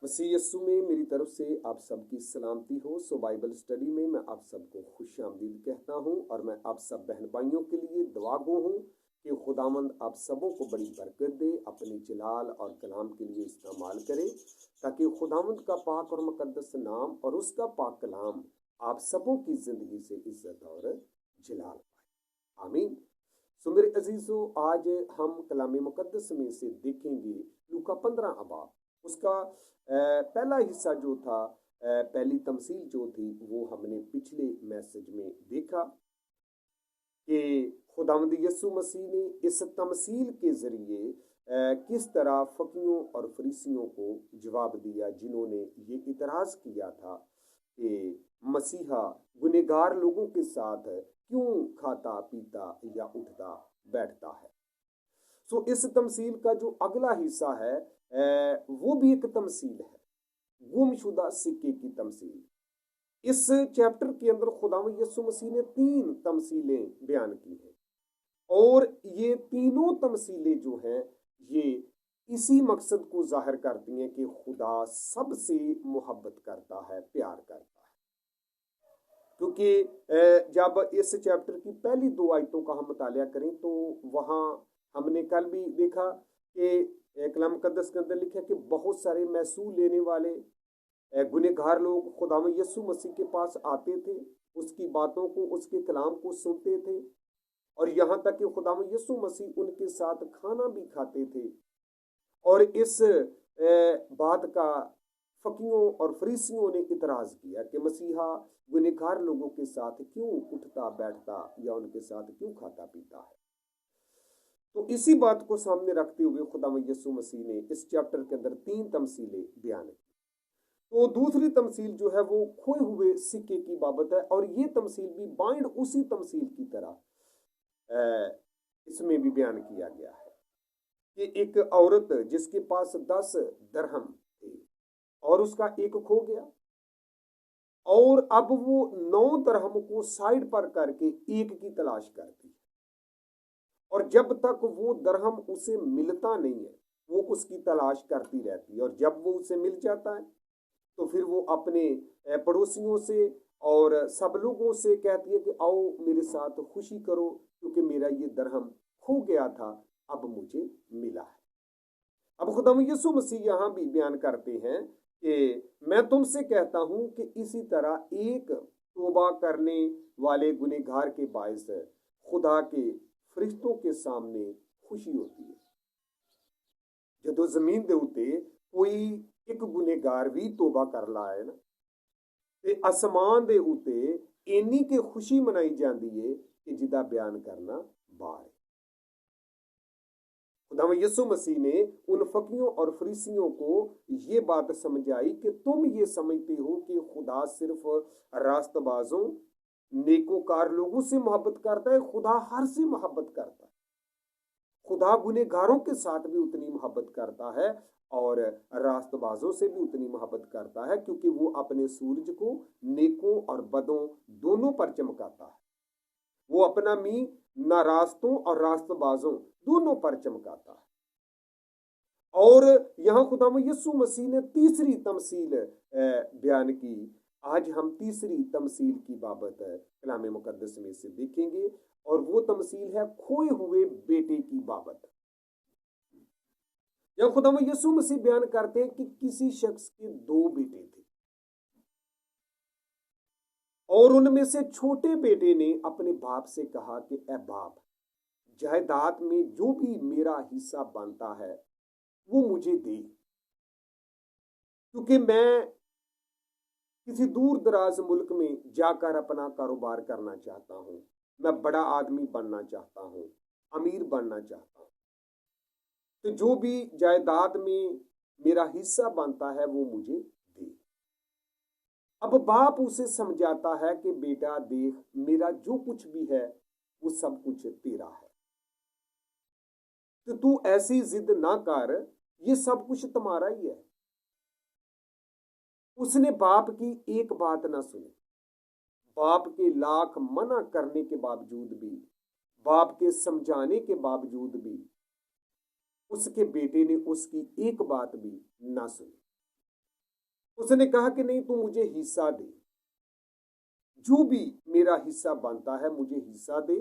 मसीह यस्सु में मेरी तरफ से आप सबकी सलामती हो। सो बाइबल स्टडी में मैं आप सबको खुशामदीद कहता हूँ और मैं आप सब बहन भाइयों के लिए दुआ गो हूँ कि खुदावंद आप सबों को बड़ी बरकत दे, अपने जलाल और कलाम के लिए इस्तेमाल करे, ताकि खुदावंद का पाक और मुकद्दस नाम और उसका पाक कलाम आप सबों की जिंदगी से इज्जत और जलाल पाए। आमीन। सो मेरे अजीजों, आज हम कलाम मुकद्दस में से देखेंगे लूका 15 अबाब। उसका पहला हिस्सा जो था, पहली तमसील जो थी, वो हमने पिछले मैसेज में देखा कि खुदावंद यीशु मसीह ने इस तमसील के जरिए किस तरह फकीयों और फरीसियों को जवाब दिया, जिन्होंने ये इतराज किया था कि मसीहा गुनहगार लोगों के साथ क्यों खाता पीता या उठता बैठता है। सो इस तमसील का जो अगला हिस्सा है वो भी एक तमसील है, गुमशुदा सिक्के की तमसील। इस चैप्टर के अंदर खुदावंद यीशु मसीह ने 3 तमसीलें बयान की हैं और ये तीनों तमसीलें जो हैं ये इसी मकसद को जाहिर करती हैं कि खुदा सबसे मोहब्बत करता है, प्यार करता है। क्योंकि जब इस चैप्टर की पहली 2 आयतों का हम मुतालिया करें तो वहाँ हमने कल भी देखा कि कलाम मुकद्दस के अंदर लिखा कि बहुत सारे महसूल लेने वाले गुनहगार लोग खुदावंद यीशु मसीह के पास आते थे, उसकी बातों को, उसके कलाम को सुनते थे और यहाँ तक कि खुदावंद यीशु मसीह उनके साथ खाना भी खाते थे। और इस बात का फकीयों और फरीसियों ने इतराज किया कि मसीहा गुनहगार लोगों के साथ क्यों उठता बैठता या उनके साथ क्यों खाता पीता है। तो इसी बात को सामने रखते हुए खुदावंद यीशु मसीह ने इस चैप्टर के अंदर 3 तमसीलें बयान की। तो दूसरी तमसील जो है वो खोए हुए सिक्के की बाबत है और ये तमसील भी बाइंड उसी तमसील की तरह इसमें भी बयान किया गया है कि एक औरत जिसके पास 10 दरहम थे और उसका एक खो गया और अब वो 9 दरहम को साइड पर करके एक की तलाश करती है और जब तक वो दरहम उसे मिलता नहीं है वो उसकी तलाश करती रहती है और जब वो उसे मिल जाता है तो फिर वो अपने पड़ोसियों से और सब लोगों से कहती है कि आओ मेरे साथ खुशी करो, क्योंकि मेरा ये दरहम खो गया था, अब मुझे मिला है। अब खुदावंद यीशु मसीह यहाँ भी बयान करते हैं कि मैं तुमसे कहता हूं कि इसी तरह एक तौबा करने वाले गुनहगार के बायस खुदा के फरिश्तों के सामने खुशी होती है। जो जमीन दे उत्ते कोई एक गुनहगार भी तौबा कर ला है ना, ते आसमान दे उत्ते इन्नी के खुशी मनाई जाती है कि जिदा बयान करना बार है। खुदावंद यीशु मसीह ने उन फकीयों और फरीसियों को ये बात समझाई कि तुम ये समझते हो कि खुदा सिर्फ रास्तबाजों नेकोकार लोगों से मोहब्बत करता है। खुदा हर से मोहब्बत करता है। खुदा गुनहगारों के साथ भी उतनी मोहब्बत करता है और रास्तबाजों से भी उतनी मोहब्बत करता है, क्योंकि वो अपने सूरज को नेकों और बदों दोनों पर चमकाता है। वो अपना मी ना रास्तों और रास्तबाजों दोनों पर चमकाता है। और यहाँ खुदावंद यीशु मसीह ने तीसरी तमसील बयान की। आज हम तीसरी तमसील की बाबत कलाम मुकद्दस में से देखेंगे और वो तमसील है खोए हुए बेटे की बाबत। यहाँ खुदावंद यीशु मसीह बयान करते हैं कि किसी शख्स के 2 बेटे थे और उनमें से छोटे बेटे ने अपने बाप से कहा कि ए बाप, जायदाद में जो भी मेरा हिस्सा बनता है वो मुझे दे, क्योंकि मैं किसी दूर दराज मुल्क में जाकर अपना कारोबार करना चाहता हूं। मैं बड़ा आदमी बनना चाहता हूं, अमीर बनना चाहता हूं, तो जो भी जायदाद में मेरा हिस्सा बनता है वो मुझे दे। अब बाप उसे समझाता है कि बेटा देख, मेरा जो कुछ भी है वो सब कुछ तेरा है, तो तू ऐसी जिद ना कर, ये सब कुछ तुम्हारा ही है। उसने बाप की एक बात ना सुनी। बाप के लाख मना करने के बावजूद भी, बाप के समझाने के बावजूद भी उसके बेटे ने उसकी एक बात भी ना सुनी। उसने कहा कि नहीं, तू मुझे हिस्सा दे, जो भी मेरा हिस्सा बनता है मुझे हिस्सा दे।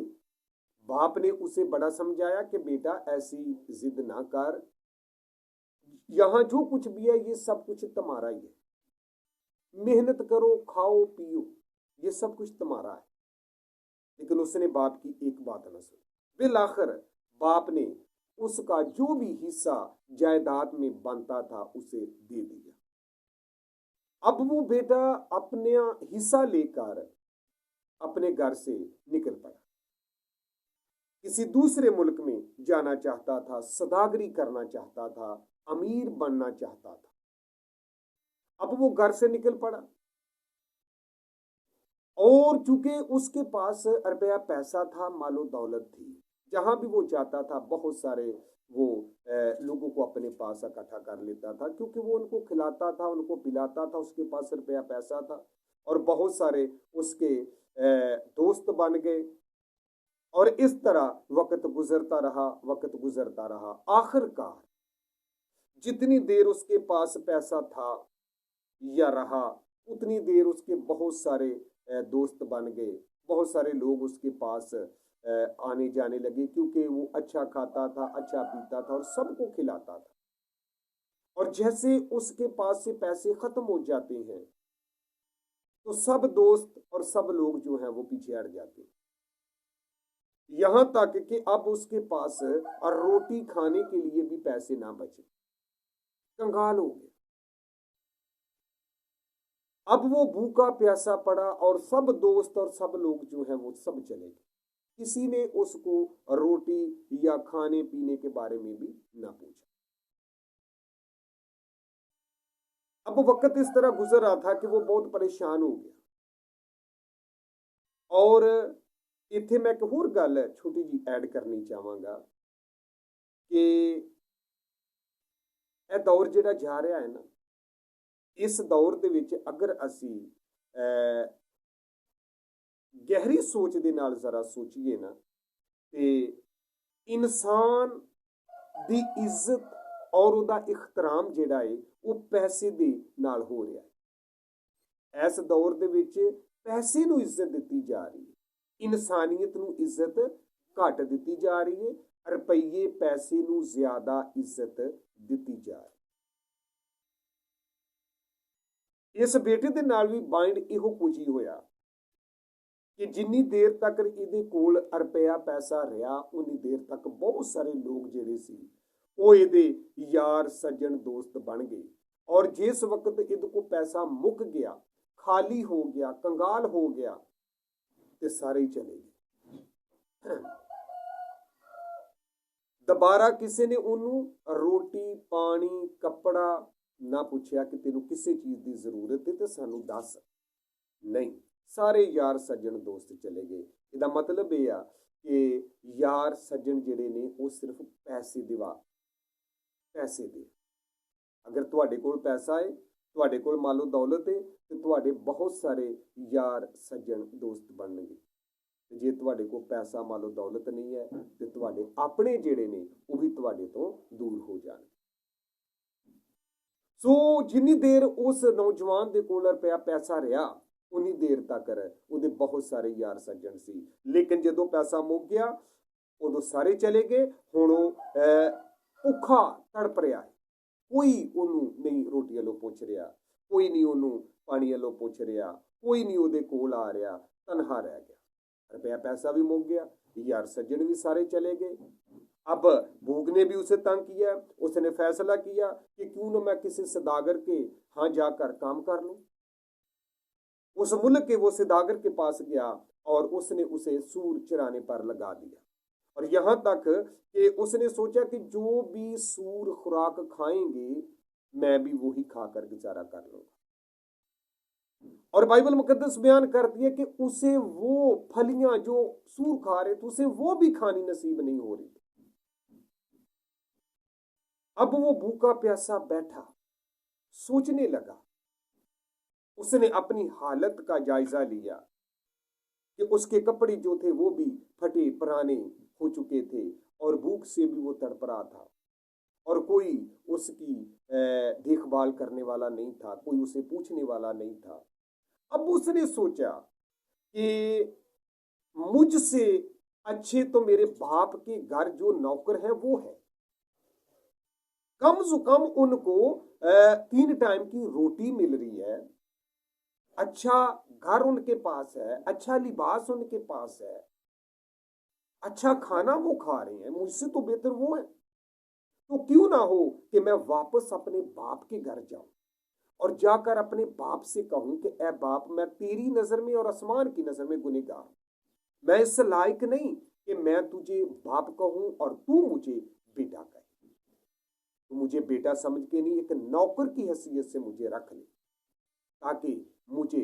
बाप ने उसे बड़ा समझाया कि बेटा ऐसी जिद ना कर, यहां जो कुछ भी है ये सब कुछ तुम्हारा ही है, मेहनत करो खाओ पियो, ये सब कुछ तुम्हारा है। लेकिन उसने बाप की एक बात न सुनी। बिल आखिर बाप ने उसका जो भी हिस्सा जायदाद में बनता था उसे दे दिया। अब वो बेटा अपने हिस्सा लेकर अपने घर से निकल पड़ा, किसी दूसरे मुल्क में जाना चाहता था, सौदागरी करना चाहता था, अमीर बनना चाहता था। अब वो घर से निकल पड़ा और चूंकि उसके पास रुपया पैसा था, मालो दौलत थी, जहां भी वो जाता था बहुत सारे वो लोगों को अपने पास इकट्ठा कर लेता था, क्योंकि वो उनको खिलाता था, उनको पिलाता था, उसके पास रुपया पैसा था। और बहुत सारे उसके दोस्त बन गए और इस तरह वक्त गुजरता रहा, वक्त गुजरता रहा। आखिरकार जितनी देर उसके पास पैसा था या रहा, उतनी देर उसके बहुत सारे दोस्त बन गए, बहुत सारे लोग उसके पास आने जाने लगे, क्योंकि वो अच्छा खाता था, अच्छा पीता था और सबको खिलाता था। और जैसे उसके पास से पैसे खत्म हो जाते हैं तो सब दोस्त और सब लोग जो हैं वो पीछे हट जाते हैं, यहां तक कि अब उसके पास रोटी खाने के लिए भी पैसे ना बचे, कंगाल हो गए। अब वो भूखा प्यासा पड़ा और सब दोस्त और सब लोग जो हैं वो सब चले गए, किसी ने उसको रोटी या खाने पीने के बारे में भी ना पूछा। अब वक्त इस तरह गुजर रहा था कि वो बहुत परेशान हो गया। और इत्थे मैं एक होर गल छोटी जी ऐड करनी चाहांगा कि ਇਹ दौर ਜਿਹੜਾ जा रहा है ना, इस दौर ਦੇ ਵਿੱਚ अगर ਅਸੀਂ गहरी सोच ਦੇ ਨਾਲ ਜ਼ਰਾ ਸੋਚੀਏ ਨਾ, ਤੇ ਇਨਸਾਨ ਦੀ ਇੱਜ਼ਤ ਔਰ ਉਹਦਾ ਇਖਤਰਾਮ ਜਿਹੜਾ ਹੈ ਉਹ ਪੈਸੇ ਦੇ ਨਾਲ ਹੋ ਰਿਹਾ ਹੈ। ਇਸ ਦੌਰ ਦੇ ਵਿੱਚ ਪੈਸੇ ਨੂੰ ਇੱਜ਼ਤ ਦਿੱਤੀ ਜਾ ਰਹੀ ਹੈ, ਇਨਸਾਨੀਅਤ ਨੂੰ ਇੱਜ਼ਤ ਘੱਟ ਦਿੱਤੀ ਜਾ ਰਹੀ ਹੈ, ਰੁਪਈਏ ਪੈਸੇ ਨੂੰ ਜ਼ਿਆਦਾ ਇੱਜ਼ਤ ਦਿੱਤੀ ਜਾ ਰਹੀ। ਇਸ ਬੇਟੇ ਦੇ ਨਾਲ ਵੀ ਬਾਈਂਡ ਇਹੋ ਕੁਝ ਹੀ ਹੋਇਆ ਕਿ ਜਿੰਨੀ ਦੇਰ ਤੱਕ ਇਹਦੇ ਕੋਲ ਰੁਪਇਆ ਪੈਸਾ ਰਿਹਾ, ਉਨੀ ਦੇਰ ਤੱਕ ਬਹੁਤ ਸਾਰੇ ਲੋਕ ਜਿਹੜੇ ਸੀ ਉਹ ਇਹਦੇ ਯਾਰ ਸੱਜਣ ਦੋਸਤ ਬਣ ਗਏ। और जिस वक्त इनको पैसा मुक गया, खाली हो गया, कंगाल हो गया, तो सारे ही चले गए। दोबारा किसी ने उन्होंने रोटी पानी कपड़ा ना पूछा कि तेनों किसी चीज की जरूरत है तो सानू दस, नहीं, सारे यार सज्जन दोस्त चले गए। इसका मतलब यह आ कि यार सज्जन जिहड़े ने वो सिर्फ पैसे दिवा पैसे दे। अगर तुहाडे कोल पैसा है, तुहाडे कोल मान लो दौलत है, तो तुहाडे बहुत सारे यार सज्जन दोस्त बनणगे। जे तुहाडे कोल पैसा मान लो दौलत नहीं है तो तुहाडे अपने जिहड़े ने वो भी तुहाडे तो दूर हो जाणगे। सो जिन्नी देर उस नौजवान दे कोल रुपया पैसा रहा, उन्नी देर तक उहदे बहुत सारे यार सज्जन सी। लेकिन जदों पैसा मुक गया उदों सारे चले गए। हुण भुखा तड़प रहा है, कोई ਉਹਨੂੰ नहीं रोटी वालों पुछ रहा, कोई नहीं ਉਹਨੂੰ पानी वालों पुछ रहा, कोई नहीं ਉਹਦੇ कोल आ रहा, तनहा रह गया। रुपया पैसा भी मुक गया, यार सज्जन भी सारे चले गए। अब भूख ने भी उसे तंग किया। उसने फैसला किया कि क्यों ना मैं किसी सदागर के यहाँ जाकर काम कर लूं। उस मुल्क के वो सदागर के पास गया और उसने उसे सूर चराने पर लगा दिया। और यहां तक कि उसने सोचा कि जो भी सूर खुराक खाएंगे मैं भी वही खाकर गुजारा कर लूंगा। और बाइबल मुकद्दस बयान करती है कि उसे वो फलियां जो सूर खा रहे थे उसे वो भी खानी नसीब नहीं हो रही। अब वो भूखा प्यासा बैठा सोचने लगा। उसने अपनी हालत का जायजा लिया कि उसके कपड़े जो थे वो भी फटे पुराने हो चुके थे और भूख से भी वो तड़प रहा था और कोई उसकी देखभाल करने वाला नहीं था, कोई उसे पूछने वाला नहीं था। अब उसने सोचा कि मुझसे अच्छे तो मेरे बाप के घर जो नौकर हैं वो है, कम से कम उनको 3 टाइम की रोटी मिल रही है, अच्छा घर उनके पास है, अच्छा लिबास उनके पास है, अच्छा खाना वो खा रहे हैं, मुझसे तो बेहतर वो है। तो क्यों ना हो कि मैं वापस अपने बाप के घर जाऊं और जाकर अपने बाप से कहूं कि ए बाप, मैं तेरी नजर में और आसमान की नजर में गुनहगार, मैं इस लायक नहीं कि मैं तुझे बाप कहूं और तू मुझे बेटा कहे। तो मुझे बेटा समझ के नहीं, एक नौकर की हैसियत से मुझे रख ले, ताकि मुझे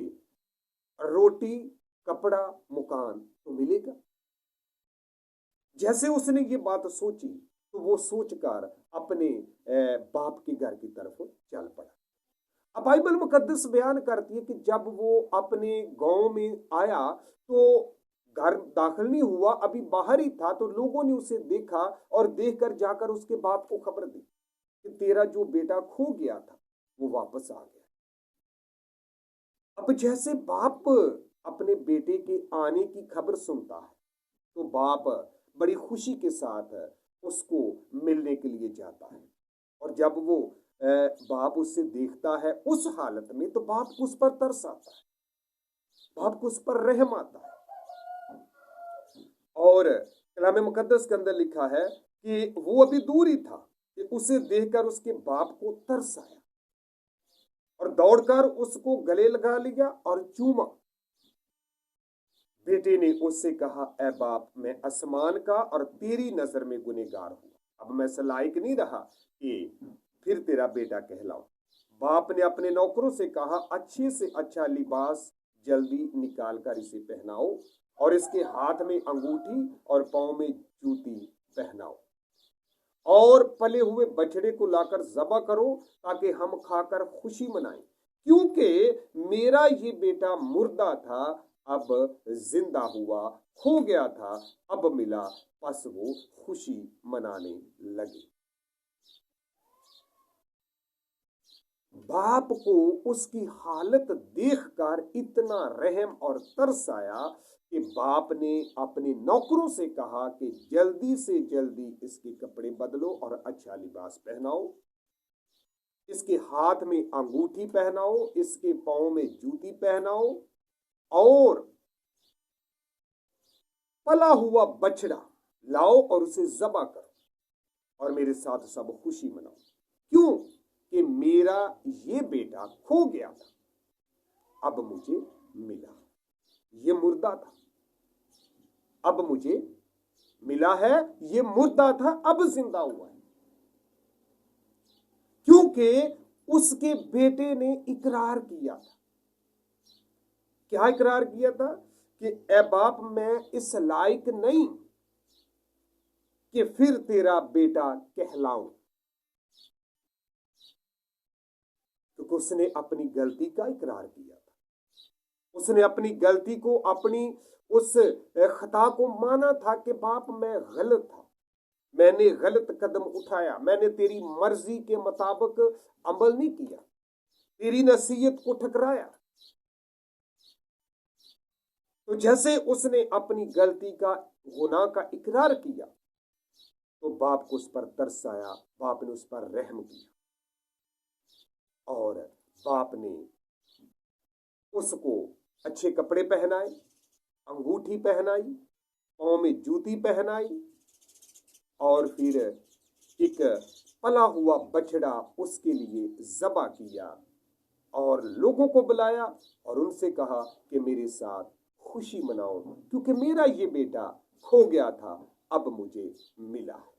रोटी, कपड़ा, मकान तो मिलेगा। जैसे उसने ये बात सोची तो वो सोचकर अपने बाप के घर की तरफ चल पड़ा। अब बाइबल मुकद्दस बयान करती है कि जब वो अपने गांव में आया तो घर दाखिल नहीं हुआ, अभी बाहर ही था, तो लोगों ने उसे देखा और देखकर जाकर उसके बाप को खबर दी कि तेरा जो बेटा खो गया था वो वापस आ गया। अब जैसे बाप अपने बेटे के आने की खबर सुनता है तो बाप बड़ी खुशी के साथ उसको मिलने के लिए जाता है, और जब वो बाप उससे देखता है उस हालत में तो बाप को उस पर तरस आता है, बाप को उस पर रहम आता है। और कलाम मुकद्दस के अंदर लिखा है कि वो अभी दूर ही था कि उसे देखकर उसके बाप को तरस आया और दौड़कर उसको गले लगा लिया और चूमा। बेटे ने उससे कहा, ए बाप, मैं आसमान का और तेरी नजर में गुनहगार हूं, अब मैं इस लायक नहीं रहा कि फिर तेरा बेटा कहलाऊं। बाप ने अपने नौकरों से कहा, अच्छे से अच्छा लिबास जल्दी निकाल कर इसे पहनाओ और इसके हाथ में अंगूठी और पांव में जूती पहनाओ, और पले हुए बछड़े को लाकर ज़बह करो ताकि हम खाकर खुशी मनाएं, क्योंकि मेरा ये बेटा मुर्दा था, अब जिंदा हुआ, खो गया था, अब मिला, बस वो खुशी मनाने लगे। बाप को उसकी हालत देखकर इतना रहम और तरस आया कि बाप ने अपने नौकरों से कहा कि जल्दी से जल्दी इसके कपड़े बदलो और अच्छा लिबास पहनाओ, इसके हाथ में अंगूठी पहनाओ, इसके पांव में जूती पहनाओ, और पला हुआ बछड़ा लाओ और उसे ज़बह करो और मेरे साथ सब खुशी मनाओ, क्यों कि मेरा ये बेटा खो गया था, अब मुझे मिला। ये मुर्दा था, अब मुझे मिला है, ये मुर्दा था, अब जिंदा हुआ है। क्योंकि उसके बेटे ने इकरार किया था। क्या इकरार किया था? कि ए बाप, मैं इस लायक नहीं कि फिर तेरा बेटा कहलाऊं। क्योंकि उसने अपनी गलती का इकरार किया था, उसने अपनी गलती को, अपनी उस खता को माना था कि बाप, मैं गलत था, मैंने गलत कदम उठाया, मैंने तेरी मर्जी के मुताबिक अमल नहीं किया, तेरी नसीहत को ठकराया। तो जैसे उसने अपनी गलती का, गुनाह का इकरार किया तो बाप को उस पर तरस आया, बाप ने उस पर रहम किया और बाप ने उसको अच्छे कपड़े पहनाए, अंगूठी पहनाई, पांव में जूती पहनाई, और फिर एक पला हुआ बछड़ा उसके लिए ज़बह किया और लोगों को बुलाया और उनसे कहा कि मेरे साथ खुशी मनाओ, क्योंकि मेरा ये बेटा खो गया था, अब मुझे मिला है।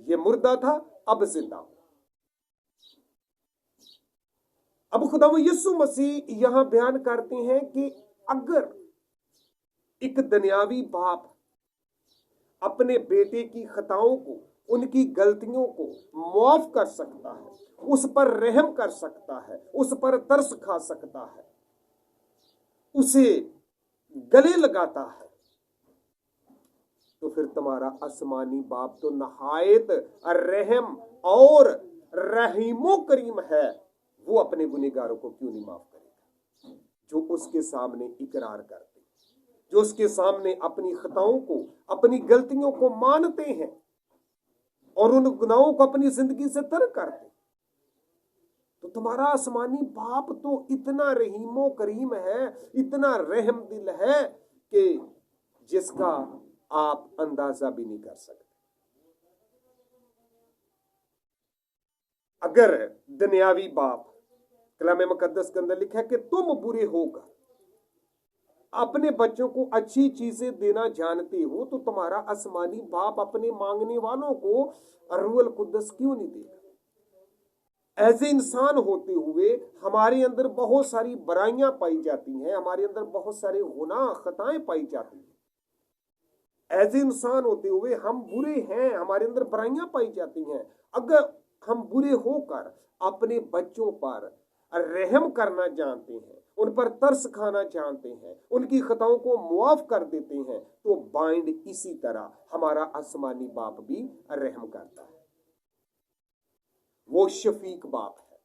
ये मुर्दा था, अब जिंदा हो। अब खुदा यीशु मसीह यहां बयान करते हैं कि अगर एक दुनियावी बाप अपने बेटे की खताओं को, उनकी गलतियों को माफ कर सकता है, उस पर रहम कर सकता है, उस पर तरस खा सकता है, उसे गले लगाता है, तो फिर तुम्हारा आसमानी बाप तो नहायत रहम और रहीमो करीम है, वो अपने गुनहगारों को क्यों नहीं माफ करेगा? जो उसके सामने इकरार करते, जो उसके सामने अपनी खताओं को, अपनी गलतियों को मानते हैं और उन गुनाहों को अपनी जिंदगी से तर्क करते। तो तुम्हारा आसमानी बाप तो इतना रहीमो करीम है, इतना रहम दिल है कि जिसका आप अंदाजा भी नहीं कर सकते। अगर दुनियावी बाप, कलाम मुकद्दस के अंदर लिखा है कि तुम बुरे होकर अपने बच्चों को अच्छी चीजें देना जानते हो, तो तुम्हारा आसमानी बाप अपने मांगने वालों को रूहुल कुद्दस क्यों नहीं देगा? ऐसे इंसान होते हुए हमारे अंदर बहुत सारी बुराइयां पाई जाती हैं, हमारे अंदर बहुत सारे गुनाह खताएं पाई जाती हैं। ऐसे इंसान होते हुए हम बुरे हैं, हमारे अंदर बुराइयां पाई जाती हैं। अगर हम बुरे होकर अपने बच्चों पर रहम करना जानते हैं, उन पर तरस खाना जानते हैं, उनकी खताओं को मुआफ कर देते हैं, तो बाइंड इसी तरह हमारा आसमानी बाप भी रहम करता है। वो शफीक बाप है,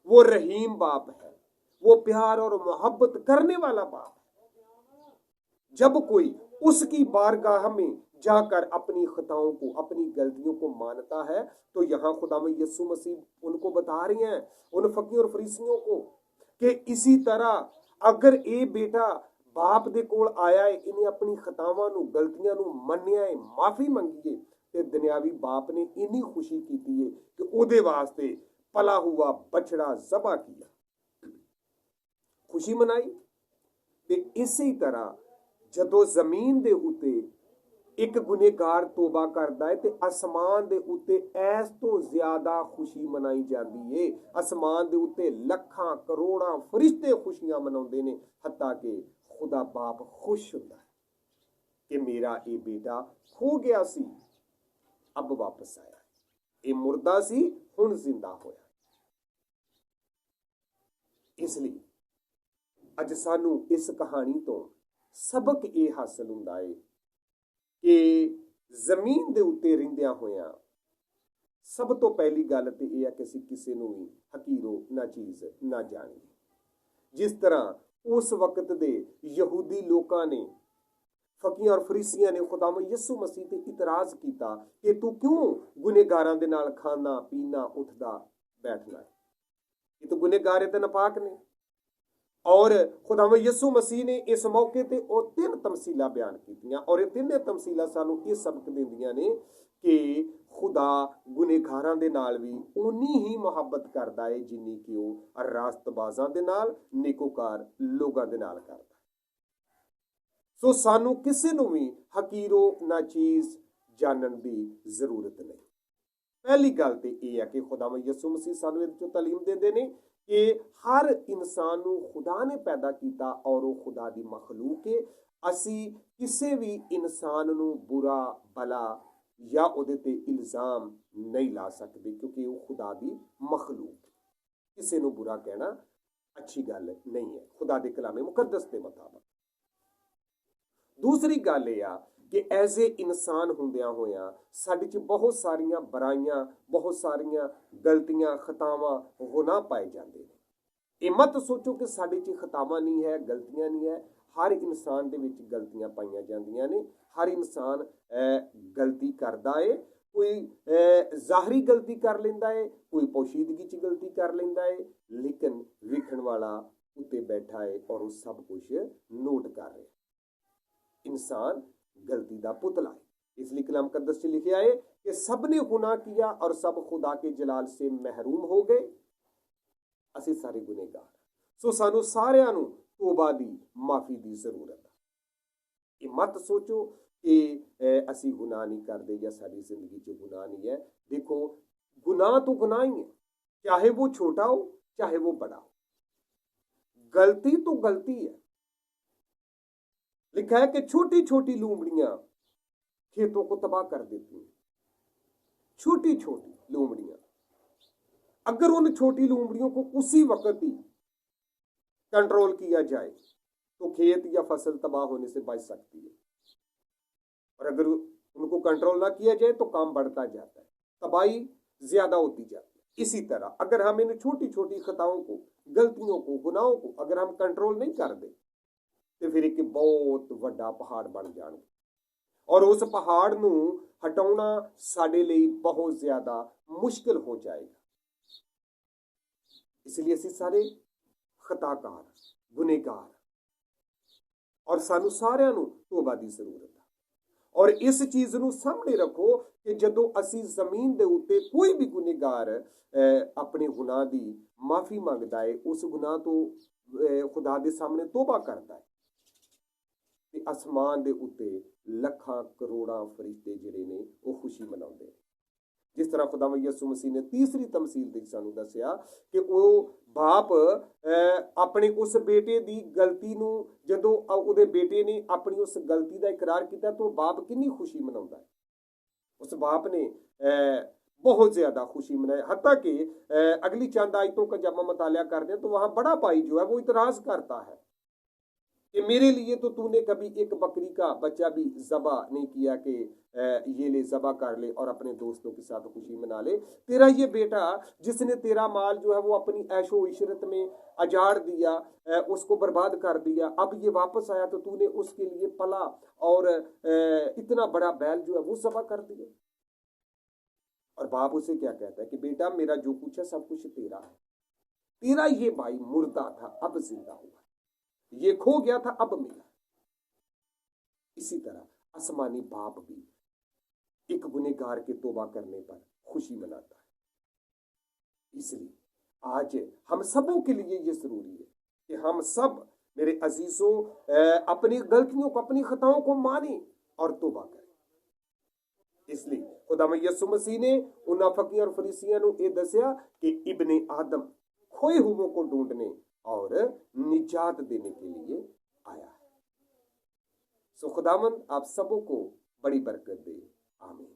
वो रहीम बाप है, वो प्यार और मोहब्बत करने वाला बाप है। जब कोई उसकी बारगाह में जाकर अपनी खताओं को, अपनी गलतियों को मानता है, तो यहां खुदा में यीशु मसीह उनको बता रही हैं, उन फकीर और फरीसियों को, कि इसी तरह अगर ये बेटा बाप दे कोल आया है, इन्हें अपनी खतावां नू, गलतियां नू मन्निया है, माफी मंगी है, ते दुनियावी बाप ने इन्नी खुशी की है कि ओदे वास्ते पला हुआ बछड़ा ज़बा किया, खुशी मनाई। ते इसी तरह जदों जमीन दे उते एक गुनहगार तोबा करता है, तो आसमान दे उते ऐस तो ज्यादा खुशी मनाई जाती है। आसमान दे उते लखां करोड़ां फरिश्ते खुशियां मनाउंदे ने, हत्ता कि खुदा बाप खुश होता है कि मेरा ये बेटा खो गया सी, अब वापस आया, ये मुर्दा सी हुण जिंदा होया। इसलिए अज सानू इस कहानी तो सबक ये हासिल हुंदा है कि जमीन दे उत्ते रहिंदियां होया सब तो पहली गल तो यह है कि असीं किसी नूं भी हकीरो ना चीज ना जानिए। जिस तरह उस वक्त दे यहूदी लोकां ने, फकीर और फरीसियां ने खुदाम यीशु मसीह ते इतराज किया कि तू क्यों गुनहगारां दे नाल खाना पीना उठदा बैठना है, ये तो गुनहगार ते नापाक ने। और खुदाम यीशु मसीह ने इस मौके ते वो 3 तमसीला बयान कीतियां, और ये 3 तमसीला सानू ये सबक दिंदियां ने कि खुदा गुनहगारां दे नाल भी उनी ही मुहब्बत करदा है जिन्नी कि वो रास्तबाजां दे नाल, नेकोकार लोगां दे नाल करदा। सो सानू किसी नूं भी हकीरो ना चीज जानन दी जरूरत नहीं। पहली गल तो यह है कि खुदा यीशु मसीह सानू इहदे चों तालीम देंदे ने कि हर इंसान नूं खुदा ने पैदा किया और वो खुदा दी मखलूक है। असी किसी भी इंसान नूं बुरा भला या उहदे ते इल्जाम नहीं ला सकते, क्योंकि वो खुदा दी मखलूक, किसी नूं बुरा कहना अच्छी गल नहीं है खुदा दे कलामे मुकद्दस के मुताबिक। दूसरी गल यह कि ऐसे इंसान हुंदियां होया साडे च बहुत सारियां बुराइयां, बहुत सारियां गलतियां, खतावां, गुनाह पाए जाते हैं। ये मत सोचो कि साडे च खतावां नहीं है, गलतियां नहीं है। हर इंसान दे विच गलतियां पाईयां जांदियां ने। हर इंसान गलती करदा है, कोई ज़ाहरी गलती कर लेंदा है, कोई पोशीदगी च गलती कर लेंदा है, लेकिन वेखण वाला उत्ते बैठा है और वो सब कुछ नोट कर रहा है। इंसान गलती का पुतला है। इसलिए कलाम मुकद्दस च लिखा है कि सब ने गुनाह किया और सब खुदा के जलाल से महरूम हो गए। असीं सारे गुनहगार, सो सानू सारियां नू तौबा दी माफी की जरूरत है। ये मत सोचो कि असीं गुनाह नहीं करते या साडी जिंदगी च गुनाह नहीं है। देखो, गुनाह तो गुनाह ही है, चाहे वो छोटा हो चाहे वो बड़ा हो। गलती तो गलती है। लिखा है कि छोटी छोटी लूमड़ियां खेतों को तबाह कर देती हैं। छोटी छोटी लूमड़ियां, अगर उन छोटी लूमड़ियों को उसी वक्त ही कंट्रोल किया जाए तो खेत या फसल तबाह होने से बच सकती है, और अगर उनको कंट्रोल ना किया जाए तो काम बढ़ता जाता है, तबाही ज्यादा होती जाती है। इसी तरह अगर हम इन छोटी छोटी खताओं को, गलतियों को, गुनाहों को अगर हम कंट्रोल नहीं कर दे तो फिर एक बहुत ਵੱਡਾ पहाड़ बन जाएंगे और उस पहाड़ ਨੂੰ हटाना साडे ਲਈ बहुत ज्यादा मुश्किल हो जाएगा। इसलिए ਅਸੀਂ ਸਾਰੇ खताकार, गुनेगार और सानू सारिਆਂ ਨੂੰ तौबा ਦੀ ਜ਼ਰੂਰਤ है। और इस चीज ਨੂੰ सामने रखो कि ਜਦੋਂ ਅਸੀਂ ਜ਼ਮੀਨ ਦੇ ਉੱਤੇ ਕੋਈ ਵੀ ਗੁਨੇਗਾਰ ਆਪਣੇ ਗੁਨਾਹ ਦੀ ਮਾਫੀ ਮੰਗਦਾ ਹੈ, ਉਸ ਗੁਨਾਹ ਤੋਂ खुदा ਦੇ ਸਾਹਮਣੇ तौबा करता है, ਤੇ ਅਸਮਾਨ ਦੇ ਉੱਤੇ ਲੱਖਾਂ ਕਰੋੜਾਂ ਫਰਿਸ਼ਤੇ ਜਿਹੜੇ ਨੇ ਉਹ ਖੁਸ਼ੀ ਮਨਾਉਂਦੇ। जिस तरह खुदावंद यीशु मसीह ने तीसरी तमसील दी सानू दसिया कि वो बाप अपने उस बेटे दी गलती नू जदों उहदे बेटे ने अपनी उस गलती का इकरार किया तो बाप कितनी खुशी मनाउंदा है। उस बाप ने बहुत ज्यादा खुशी मनाई, हत्ता कि अगली चंद आयतों का जब हम मुतालिया करते हैं तो वहां बड़ा भाई जो है वो इतराज करता है कि मेरे लिए तो तूने कभी एक बकरी का बच्चा भी ज़बा नहीं किया कि ये ले ज़बा कर ले और अपने दोस्तों के साथ खुशी मना ले। तेरा ये बेटा जिसने तेरा माल जो है वो अपनी ऐशो इशरत में अजाड़ दिया, उसको बर्बाद कर दिया, अब ये वापस आया तो तूने उसके लिए पला और इतना बड़ा बैल जो है वो ज़बा कर दिया। और बाप उसे क्या कहता है कि बेटा मेरा जो कुछ है सब कुछ तेरा है, तेरा ये भाई मुर्दा था अब जिंदा हुआ, ये खो गया था अब मिला। इसी तरह आसमानी बाप भी एक गुनहगार के तौबा करने पर खुशी मनाता है। इसलिए आज हम सबों के लिए ये जरूरी है कि हम सब मेरे अजीजों अपनी गलतियों को, अपनी खताओं को माने और तौबा करें। इसलिए खुदावंद यीशु मसीह ने मुनाफिकीन और फरीसियों को यह दसिया कि इब्ने आदम खोए हुओं को ढूंढने और निजात देने के लिए आया है। सो खुदावंद आप सबों को बड़ी बरकत दे। आमीन।